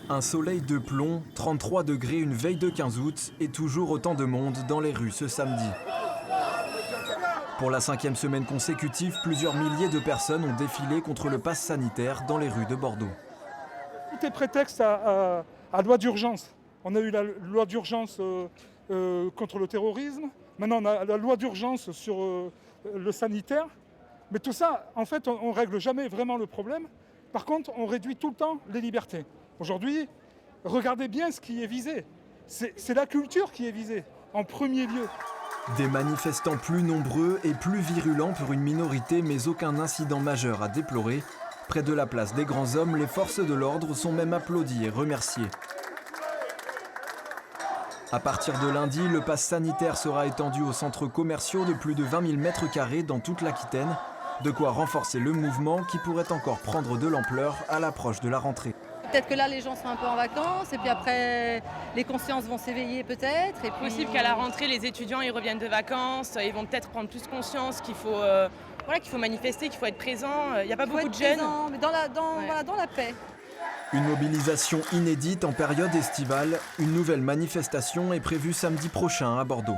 Un soleil de plomb, 33 degrés une veille de 15 août et toujours autant de monde dans les rues ce samedi. Pour la 5e semaine consécutive, plusieurs milliers de personnes ont défilé contre le pass sanitaire dans les rues de Bordeaux. Tout est prétexte à loi d'urgence. On a eu la loi d'urgence contre le terrorisme, maintenant on a la loi d'urgence sur le sanitaire. Mais tout ça, en fait, on ne règle jamais vraiment le problème. Par contre, on réduit tout le temps les libertés. Aujourd'hui, regardez bien ce qui est visé. C'est la culture qui est visée, en premier lieu. Des manifestants plus nombreux et plus virulents pour une minorité, mais aucun incident majeur à déplorer. Près de la place des grands hommes, les forces de l'ordre sont même applaudies et remerciées. À partir de lundi, le pass sanitaire sera étendu aux centres commerciaux de plus de 20 000 m² dans toute l'Aquitaine. De quoi renforcer le mouvement qui pourrait encore prendre de l'ampleur à l'approche de la rentrée. Peut-être que là, les gens sont un peu en vacances et puis après, les consciences vont s'éveiller peut-être. C'est possible qu'à la rentrée, les étudiants ils reviennent de vacances, ils vont peut-être prendre plus conscience qu'il faut, qu'il faut manifester, qu'il faut être présent. Il n'y a pas beaucoup de jeunes. Mais dans la paix. Une mobilisation inédite en période estivale. Une nouvelle manifestation est prévue samedi prochain à Bordeaux.